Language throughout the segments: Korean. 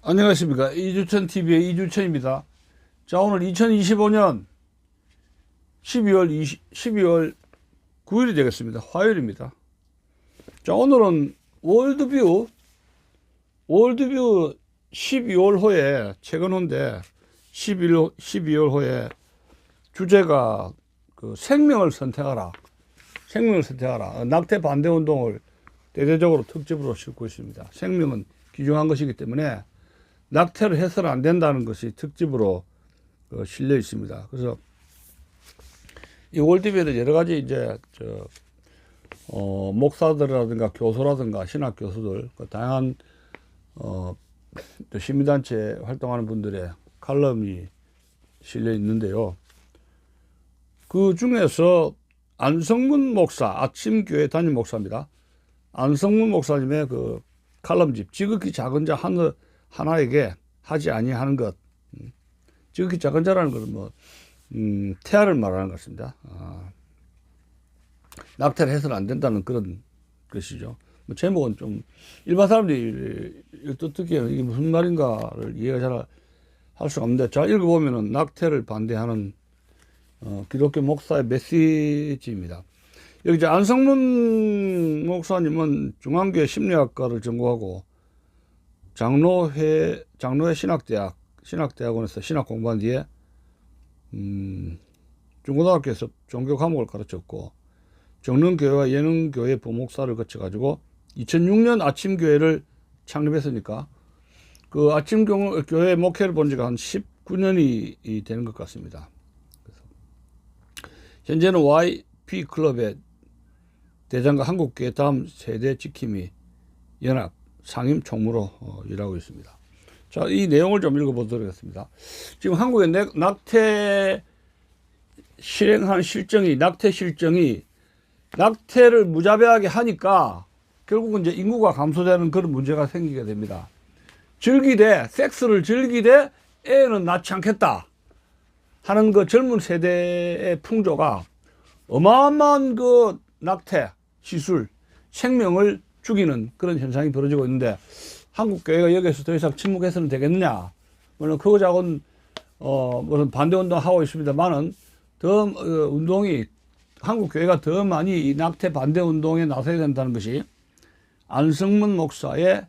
안녕하십니까. 이주천TV의 이주천입니다. 자, 오늘 2025년 12월 9일이 되겠습니다. 화요일입니다. 자, 오늘은 월드뷰 12월 호에 최근 호인데 12월 호에 주제가 생명을 선택하라. 낙태 반대 운동을 대대적으로 특집으로 싣고 있습니다. 생명은 귀중한 것이기 때문에 낙태를 해서는 안 된다는 것이 특집으로 실려 있습니다. 그래서 이 월드뷰에는 여러 가지 이제 목사들이라든가 교수라든가 신학 교수들, 다양한 시민단체 활동하는 분들의 칼럼이 실려 있는데요. 그 중에서 안성문 목사, 아침교회 담임 목사입니다. 안성문 목사님의 그 칼럼집, 지극히 작은 자 하나에게 하지 아니하는 것. 지극히 작은 자라는 것은 태아를 말하는 것 같습니다. 낙태를 해서는 안 된다는 그런 것이죠. 제목은 좀 일반 사람들이 어떻게 이게 무슨 말인가를 이해가 잘 할 수가 없는데, 잘 읽어보면은 낙태를 반대하는 기독교 목사의 메시지입니다. 여기 이제 안성문 목사님은 중앙교회 심리학과를 전공하고 장로회 신학대학원에서 신학 공부한 뒤에 중고등학교에서 종교 과목을 가르쳤고, 정릉교회와 예능교회 부목사를 거쳐가지고 2006년 아침교회를 창립했으니까 그 아침교회 목회를 본 지가 한 19년이 되는 것 같습니다. 그래서 현재는 YP클럽의 대장과 한국교회 다음 세대 지킴이 연합 상임 총무로 일하고 있습니다. 자, 이 내용을 좀 읽어보도록 하겠습니다. 지금 한국의 낙태 실행하는 낙태 실정이 낙태를 무자비하게 하니까 결국은 이제 인구가 감소되는 그런 문제가 생기게 됩니다. 섹스를 즐기되 애는 낳지 않겠다 하는 그 젊은 세대의 풍조가 어마어마한 그 낙태, 시술, 생명을 죽이는 그런 현상이 벌어지고 있는데, 한국 교회가 여기에서 더 이상 침묵해서는 되겠느냐? 물론 크고 작은 무슨 반대 운동 하고 있습니다만은 더 한국 교회가 더 많이 이 낙태 반대 운동에 나서야 된다는 것이 안성문 목사의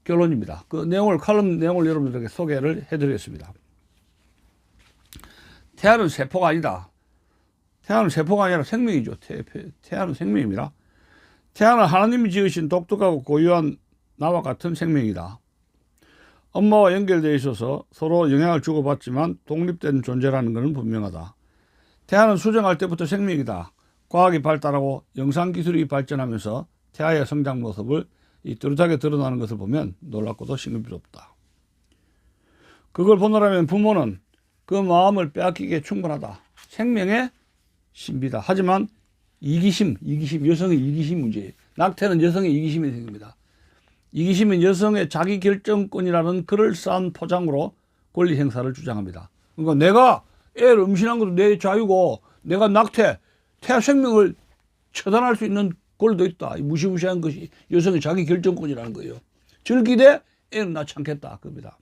결론입니다. 그 칼럼 내용을 여러분들에게 소개를 해드리겠습니다. 태아는 세포가 아니다. 태아는 세포가 아니라 생명이죠. 태아는 생명입니다. 태아는 하나님이 지으신 독특하고 고유한 나와 같은 생명이다. 엄마와 연결되어 있어서 서로 영향을 주고받지만 독립된 존재라는 것은 분명하다. 태아는 수정할 때부터 생명이다. 과학이 발달하고 영상기술이 발전하면서 태아의 성장 모습을 뚜렷하게 드러나는 것을 보면 놀랍고도 신비롭다. 그걸 보느라면 부모는 그 마음을 빼앗기기에 충분하다. 생명의 신비다. 하지만 여성의 이기심 문제예요. 낙태는 여성의 이기심이 생깁니다. 이기심은 여성의 자기 결정권이라는 그럴싸한 포장으로 권리 행사를 주장합니다. 그러니까 내가 애를 임신한 것도 내 자유고, 내가 태아 생명을 처단할 수 있는 권리도 있다. 무시무시한 것이 여성의 자기 결정권이라는 거예요. 즐기되 애는 낳지 않겠다. 그겁니다.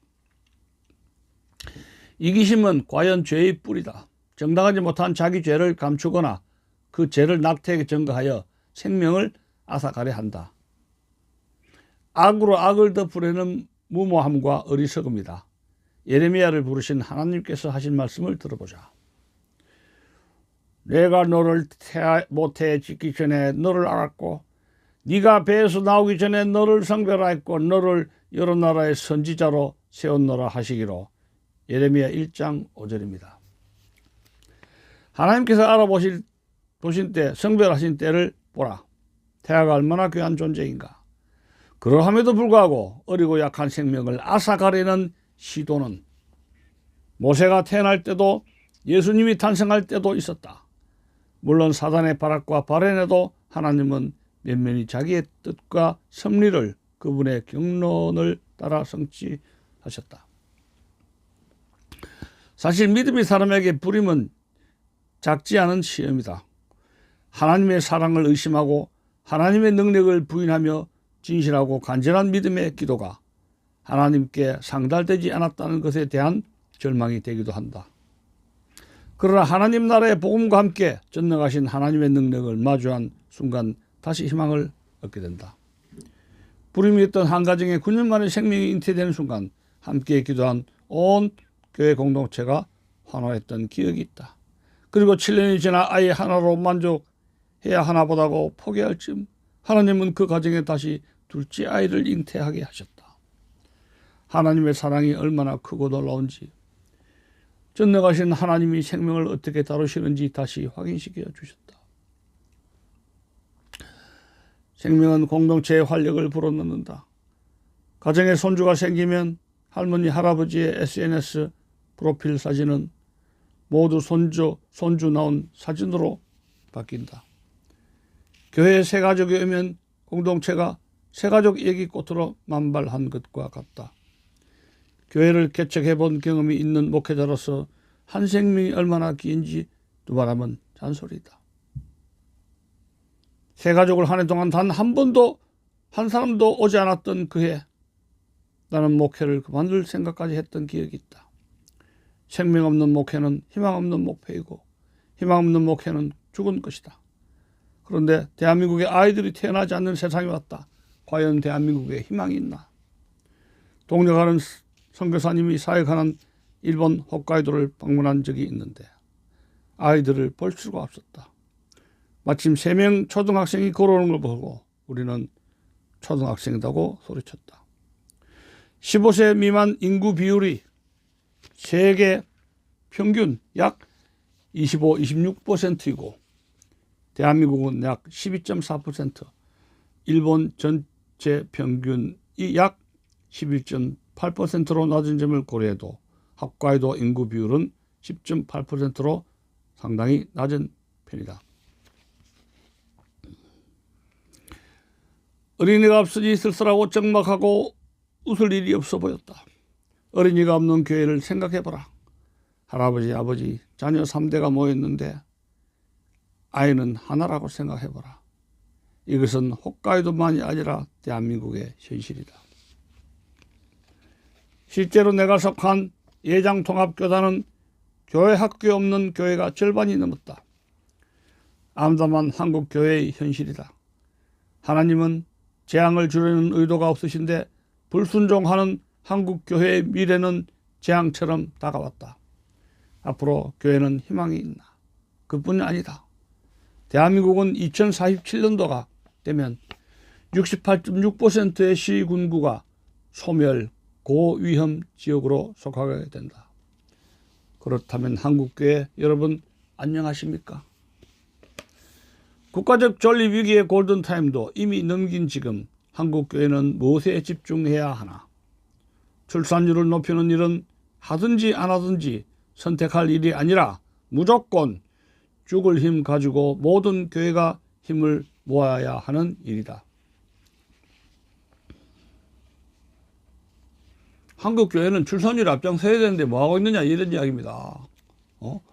이기심은 과연 죄의 뿌리다. 정당하지 못한 자기 죄를 감추거나 그 죄를 낙태에게 전가하여 생명을 앗아가려 한다. 악으로 악을 덮으려는 무모함과 어리석음이다. 예레미야를 부르신 하나님께서 하신 말씀을 들어보자. 내가 너를 모태에 짓기 전에 너를 알았고, 네가 배에서 나오기 전에 너를 성별하였고, 너를 여러 나라의 선지자로 세웠노라 하시기로. 예레미야 1장 5절입니다. 하나님께서 알아보신 때, 성별하신 때를 보라. 태아가 얼마나 귀한 존재인가. 그러함에도 불구하고 어리고 약한 생명을 앗아가려는 시도는 모세가 태어날 때도 예수님이 탄생할 때도 있었다. 물론 사단의 발악과 발현에도 하나님은 면면히 자기의 뜻과 섭리를 그분의 경론을 따라 성취하셨다. 사실 믿음의 사람에게 부림은 작지 않은 시험이다. 하나님의 사랑을 의심하고 하나님의 능력을 부인하며 진실하고 간절한 믿음의 기도가 하나님께 상달되지 않았다는 것에 대한 절망이 되기도 한다. 그러나 하나님 나라의 복음과 함께 전능하신 하나님의 능력을 마주한 순간 다시 희망을 얻게 된다. 불임이 있던 한 가정에 9년 만에 생명이 잉태되는 순간 함께 기도한 온 교회 공동체가 환호했던 기억이 있다. 그리고 7년이 지나 아이 하나로 만족해야 하나 보다고 포기할 즈음 하나님은 그 가정에 다시 둘째 아이를 잉태하게 하셨다. 하나님의 사랑이 얼마나 크고 놀라운지, 전능하신 하나님이 생명을 어떻게 다루시는지 다시 확인시켜 주셨다. 생명은 공동체의 활력을 불어넣는다. 가정에 손주가 생기면 할머니, 할아버지의 SNS 프로필 사진은 모두 손주 나온 사진으로 바뀐다. 교회에 새가족이 오면 공동체가 새가족 얘기꽃으로 만발한 것과 같다. 교회를 개척해 본 경험이 있는 목회자로서 한 생명이 얼마나 긴지 두말하면 잔소리다. 새가족을 한 해 동안 단 한 번도 한 사람도 오지 않았던 그해 나는 목회를 그만둘 생각까지 했던 기억이 있다. 생명 없는 목회는 희망 없는 목회이고 희망 없는 목회는 죽은 것이다. 그런데 대한민국에 아이들이 태어나지 않는 세상이 왔다. 과연 대한민국에 희망이 있나? 동력하는 선교사님이 사역하는 일본 홋카이도를 방문한 적이 있는데 아이들을 볼 수가 없었다. 마침 3명 초등학생이 걸어오는 걸 보고 우리는 초등학생이라고 소리쳤다. 15세 미만 인구 비율이 세계 평균 약 26%이고 대한민국은 약 12.4%, 일본 전체 평균이 약 11.8%로 낮은 점을 고려해도 홋카이도 인구 비율은 10.8%로 상당히 낮은 편이다. 어린이가 없으니 쓸쓸하고 적막하고 웃을 일이 없어 보였다. 어린이가 없는 교회를 생각해보라. 할아버지, 아버지, 자녀 3대가 모였는데 아이는 하나라고 생각해보라. 이것은 홋카이도만이 아니라 대한민국의 현실이다. 실제로 내가 속한 예장통합교단은 교회 학교에 없는 교회가 절반이 넘었다. 암담한 한국 교회의 현실이다. 하나님은 재앙을 주려는 의도가 없으신데 불순종하는 한국 교회의 미래는 재앙처럼 다가왔다. 앞으로 교회는 희망이 있나? 그뿐이 아니다. 대한민국은 2047년도가 되면 68.6%의 시군구가 소멸, 고위험 지역으로 속하게 된다. 그렇다면 한국교회 여러분 안녕하십니까? 국가적 존립 위기의 골든타임도 이미 넘긴 지금 한국교회는 무엇에 집중해야 하나? 출산율을 높이는 일은 하든지 안 하든지 선택할 일이 아니라 무조건 죽을 힘 가지고 모든 교회가 힘을 모아야 하는 일이다. 한국교회는 출산율 앞장서야 되는데 뭐하고 있느냐 이런 이야기입니다.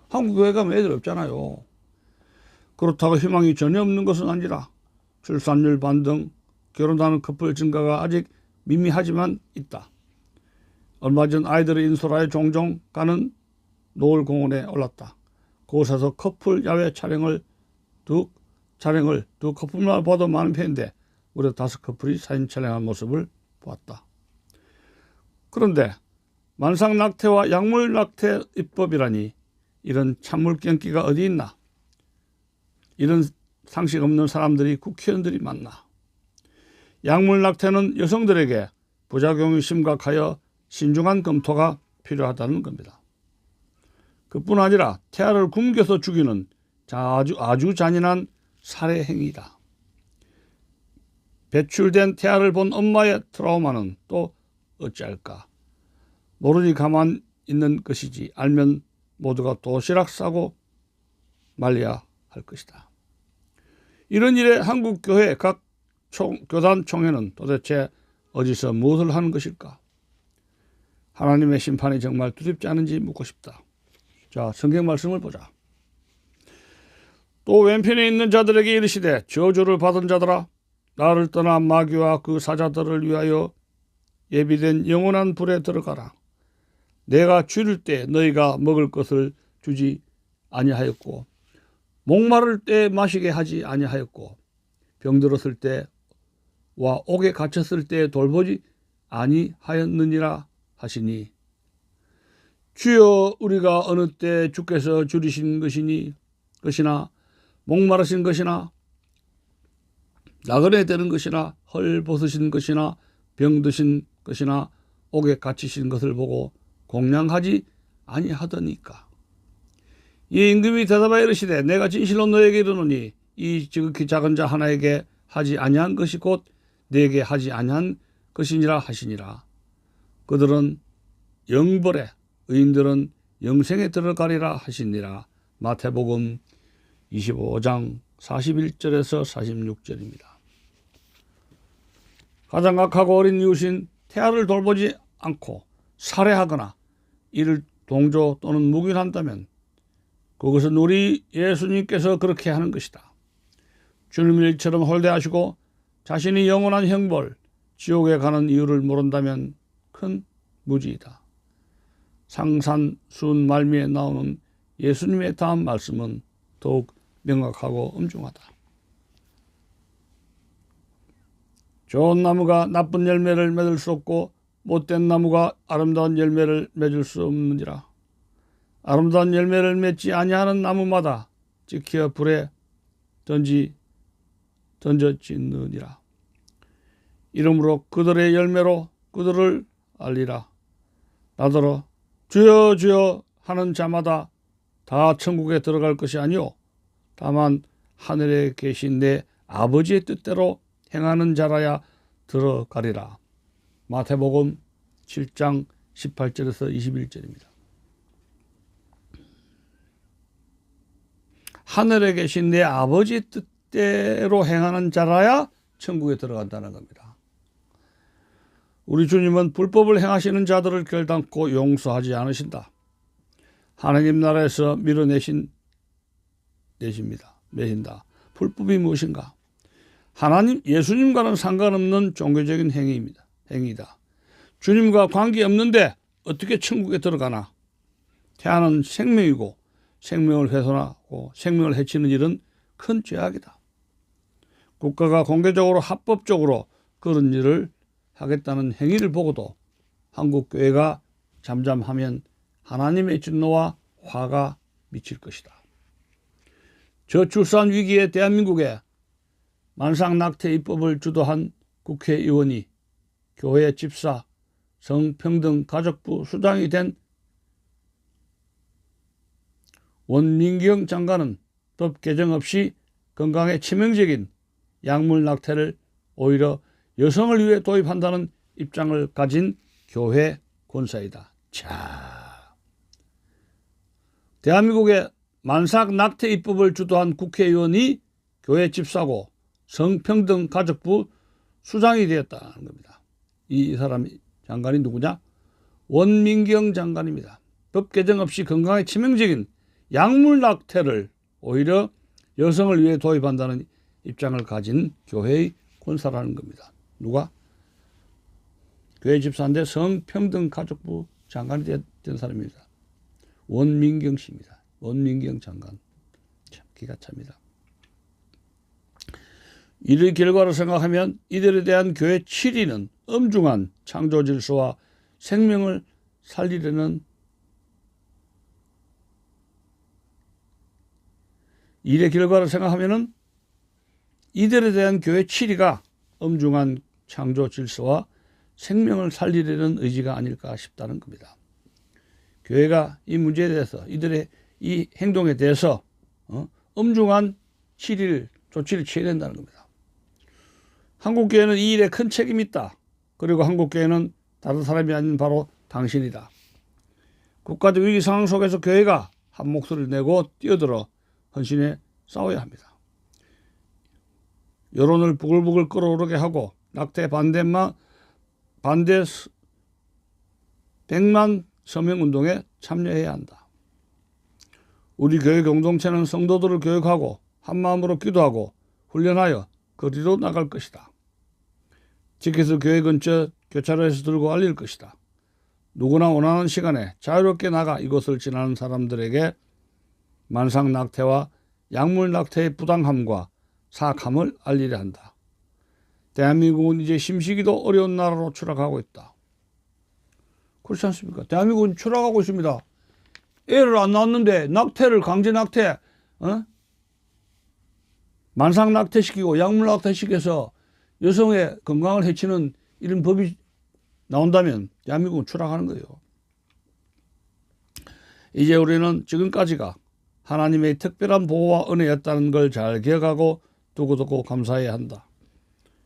한국교회가 애들 없잖아요. 그렇다고 희망이 전혀 없는 것은 아니라 출산율 반등, 결혼하는 커플 증가가 아직 미미하지만 있다. 얼마 전 아이들을 인솔하여 종종 가는 노을공원에 올랐다. 그곳에서 커플 야외 촬영을 두 커플만 봐도 많은 편인데 무려 5커플이 사진 촬영한 모습을 보았다. 그런데 만상낙태와 약물낙태 입법이라니 이런 찬물경기가 어디 있나? 이런 상식 없는 사람들이 국회의원들이 많나? 약물낙태는 여성들에게 부작용이 심각하여 신중한 검토가 필요하다는 겁니다. 그뿐 아니라 태아를 굶겨서 죽이는 아주 잔인한 살해 행위다. 배출된 태아를 본 엄마의 트라우마는 또 어찌할까? 모르니 가만 있는 것이지 알면 모두가 도시락 싸고 말려야 할 것이다. 이런 일에 한국교회 각 교단 총회는 도대체 어디서 무엇을 하는 것일까? 하나님의 심판이 정말 두렵지 않은지 묻고 싶다. 자, 성경 말씀을 보자. 또 왼편에 있는 자들에게 이르시되 저주를 받은 자들아 나를 떠나 마귀와 그 사자들을 위하여 예비된 영원한 불에 들어가라. 내가 줄일 때 너희가 먹을 것을 주지 아니하였고 목마를 때 마시게 하지 아니하였고 병들었을 때와 옥에 갇혔을 때 돌보지 아니하였느니라 하시니 주여 우리가 어느 때 주께서 줄이신 것이나 목마르신 것이나 나그네 되는 것이나 헐 벗으신 것이나 병드신 것이나 옥에 갇히신 것을 보고 공양하지 아니하더니까. 이 임금이 대답하여 이르시되 내가 진실로 너에게 이르노니 이 지극히 작은 자 하나에게 하지 아니한 것이 곧 내게 하지 아니한 것이니라 하시니라. 그들은 영벌에 의인들은 영생에 들어가리라 하시니라. 마태복음 25장 41절에서 46절입니다. 가장 악하고 어린 이웃인 태아를 돌보지 않고 살해하거나 이를 동조 또는 묵인한다면 그것은 우리 예수님께서 그렇게 하는 것이다. 주님 일처럼 홀대하시고 자신이 영원한 형벌, 지옥에 가는 이유를 모른다면 큰 무지이다. 상산순 말미에 나오는 예수님의 다음 말씀은 더욱 명확하고 엄중하다. 좋은 나무가 나쁜 열매를 맺을 수 없고 못된 나무가 아름다운 열매를 맺을 수 없느니라. 아름다운 열매를 맺지 아니하는 나무마다 지켜 불에 던져지느니라. 이러므로 그들의 열매로 그들을 알리라. 나더러 주여 주여 하는 자마다 다 천국에 들어갈 것이 아니오 다만 하늘에 계신 내 아버지의 뜻대로 행하는 자라야 들어가리라. 마태복음 7장 18절에서 21절입니다. 하늘에 계신 내 아버지의 뜻대로 행하는 자라야 천국에 들어간다는 겁니다. 우리 주님은 불법을 행하시는 자들을 결단코 용서하지 않으신다. 하나님 나라에서 밀어내신다. 불법이 무엇인가? 하나님, 예수님과는 상관없는 종교적인 행위다. 주님과 관계없는데 어떻게 천국에 들어가나? 태아는 생명이고 생명을 훼손하고 생명을 해치는 일은 큰 죄악이다. 국가가 공개적으로 합법적으로 그런 일을 하겠다는 행위를 보고도 한국 교회가 잠잠하면 하나님의 진노와 화가 미칠 것이다. 저출산 위기에 대한민국에 만삭-낙태 입법을 주도한 국회의원이 교회 집사, 성평등가족부 수장이 된 원민경 장관은 법 개정 없이 건강에 치명적인 약물 낙태를 오히려 여성을 위해 도입한다는 입장을 가진 교회 권사이다. 자, 대한민국의 만삭 낙태 입법을 주도한 국회의원이 교회 집사고 성평등가족부 수장이 되었다는 겁니다. 이 사람이 장관이 누구냐? 원민경 장관입니다. 법 개정 없이 건강에 치명적인 약물 낙태를 오히려 여성을 위해 도입한다는 입장을 가진 교회의 권사라는 겁니다. 누가? 교회 집사인데 성평등가족부 장관이 된 사람입니다. 원민경 씨입니다. 원민경 장관. 참 기가 찹니다. 이의 결과로 생각하면 이들에 대한 교회 7위는 엄중한 창조 질서와 생명을 살리려는 일의 결과를 생각하면은 이들에 대한 교회 7위가 엄중한 창조 질서와 생명을 살리려는 의지가 아닐까 싶다는 겁니다. 교회가 이 문제에 대해서 이들의 이 행동에 대해서 엄중한 조치를 취해야 된다는 겁니다. 한국교회는 이 일에 큰 책임이 있다. 그리고 한국교회는 다른 사람이 아닌 바로 당신이다. 국가적 위기 상황 속에서 교회가 한 목소리를 내고 뛰어들어 헌신해 싸워야 합니다. 여론을 부글부글 끓어오르게 하고 낙태 반대 100만 서명운동에 참여해야 한다. 우리 교회 공동체는 성도들을 교육하고 한마음으로 기도하고 훈련하여 거리로 나갈 것이다. 지켜서 교회 근처 교차로에서 들고 알릴 것이다. 누구나 원하는 시간에 자유롭게 나가 이곳을 지나는 사람들에게 만상 낙태와 약물 낙태의 부당함과 사악함을 알리려 한다. 대한민국은 이제 심시기도 어려운 나라로 추락하고 있다. 그렇지 않습니까? 대한민국은 추락하고 있습니다. 애를 안 낳았는데 낙태를 강제 낙태, 만상 낙태시키고 약물 낙태시켜서 여성의 건강을 해치는 이런 법이 나온다면 대한민국은 추락하는 거예요. 이제 우리는 지금까지가 하나님의 특별한 보호와 은혜였다는 걸 잘 기억하고 두고두고 감사해야 한다.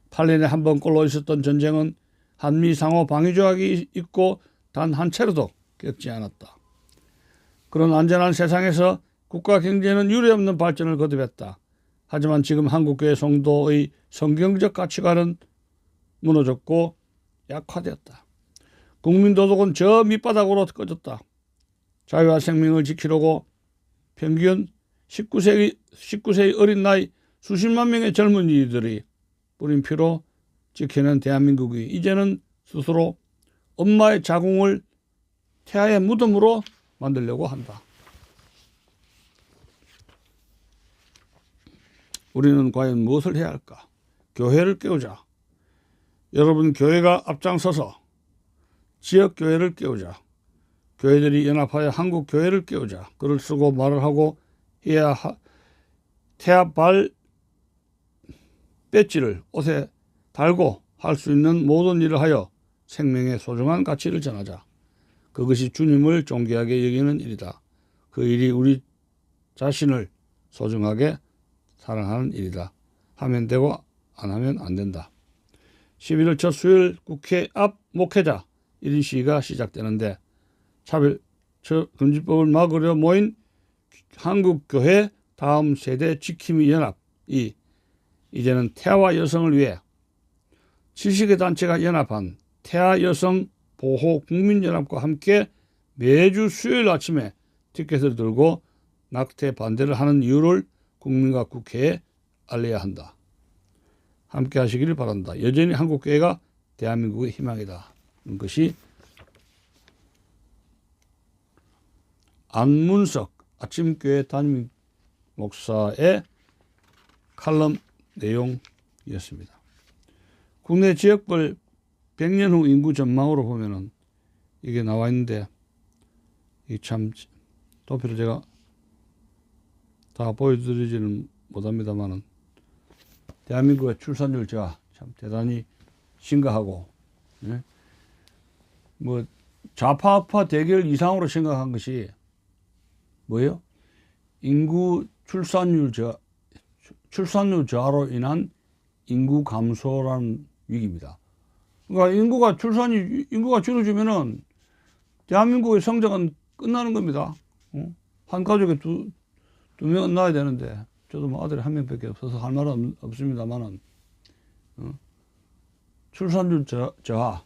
8년에 한 번꼴로 있었던 전쟁은 한미 상호 방위 조약이 있고 단 한 차례도 겪지 않았다. 그런 안전한 세상에서 국가 경제는 유례없는 발전을 거듭했다. 하지만 지금 한국교회 성도의 성경적 가치관은 무너졌고 약화되었다. 국민도덕은 저 밑바닥으로 꺼졌다. 자유와 생명을 지키려고 평균 19세의 어린 나이 수십만 명의 젊은이들이 뿌린 피로 지켜낸 대한민국이 이제는 스스로 엄마의 자궁을 태아의 무덤으로 만들려고 한다. 우리는 과연 무엇을 해야 할까? 교회를 깨우자. 여러분, 교회가 앞장서서 지역교회를 깨우자. 교회들이 연합하여 한국교회를 깨우자. 글을 쓰고 말을 하고 해야 태아발 배지를 옷에 달고 할 수 있는 모든 일을 하여 생명의 소중한 가치를 전하자. 그것이 주님을 존귀하게 여기는 일이다. 그 일이 우리 자신을 소중하게 사랑하는 일이다. 하면 되고 안 하면 안 된다. 11월 첫 수요일 국회 앞 목회자 1인 시위가 시작되는데 차별금지법을 막으려 모인 한국교회 다음 세대 지킴이 연합이 이제는 태아와 여성을 위해 70개 단체가 연합한 태아 여성 보호 국민연합과 함께 매주 수요일 아침에 티켓을 들고 낙태 반대를 하는 이유를 국민과 국회에 알려야 한다. 함께 하시기를 바란다. 여전히 한국교회가 대한민국의 희망이다. 이런 것이 안문석 아침교회 담임 목사의 칼럼 내용이었습니다. 국내 지역별 100년 후 인구 전망으로 보면은 이게 나와 있는데 이 참 도표를 제가 다 보여드리지는 못합니다만은 대한민국의 출산율 제가 참 대단히 심각하고, 뭐 좌파우파 대결 이상으로 생각한 것이 뭐예요? 인구 출산율 저하로 인한 인구 감소라는 위기입니다. 그러니까 인구가 줄어지면은 대한민국의 성장은 끝나는 겁니다. 한 가족에 두 명은 낳아야 되는데, 저도 뭐 아들이 한 명밖에 없어서 할 말은 없습니다만은, 출산율 저하,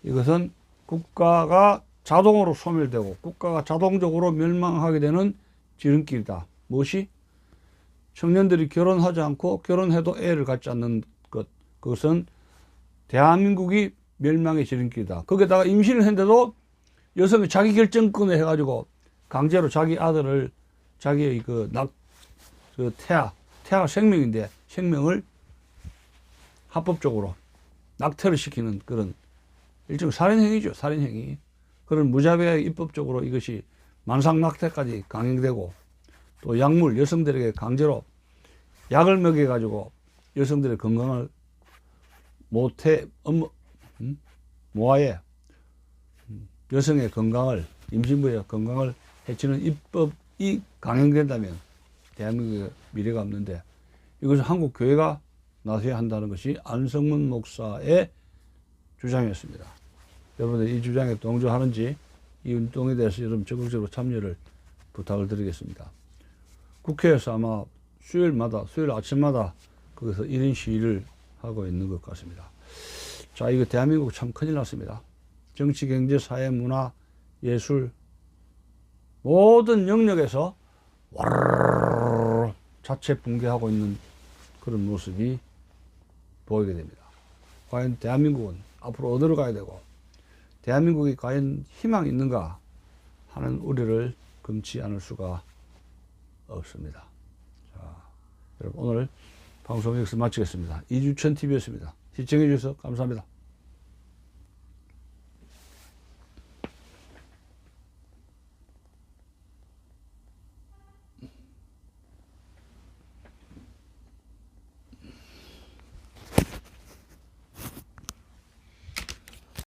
이것은 국가가 자동으로 소멸되고 국가가 자동적으로 멸망하게 되는 지름길이다. 무엇이? 청년들이 결혼하지 않고 결혼해도 애를 갖지 않는 것, 그것은 대한민국이 멸망의 지름길이다. 거기다가 임신을 했는데도 여성이 자기 결정권을 해가지고 강제로 자기 아들을 자기의 태아 생명인데 생명을 합법적으로 낙태를 시키는 그런 일종의 살인행위죠. 살인행위. 그런 무자비하게 입법적으로 이것이 만상 낙태까지 강행되고, 또 약물, 여성들에게 강제로 약을 먹여가지고 여성들의 건강을 모아에 여성의 건강을, 임신부의 건강을 해치는 입법이 강행된다면 대한민국의 미래가 없는데, 이것을 한국 교회가 나서야 한다는 것이 안성문 목사의 주장이었습니다. 여러분들 이 주장에 동조하는지, 이 운동에 대해서 여러분 적극적으로 참여를 부탁을 드리겠습니다. 국회에서 아마 수요일 아침마다 거기서 1인 시위를 하고 있는 것 같습니다. 자, 이거 대한민국 참 큰일 났습니다. 정치, 경제, 사회, 문화, 예술 모든 영역에서 와르르 자체 붕괴하고 있는 그런 모습이 보이게 됩니다. 과연 대한민국은 앞으로 어디로 가야 되고 대한민국이 과연 희망이 있는가 하는 우려를 금치 않을 수가 없습니다. 자, 여러분 오늘 방송 여기서 마치겠습니다. 이주천 TV였습니다. 시청해 주셔서 감사합니다.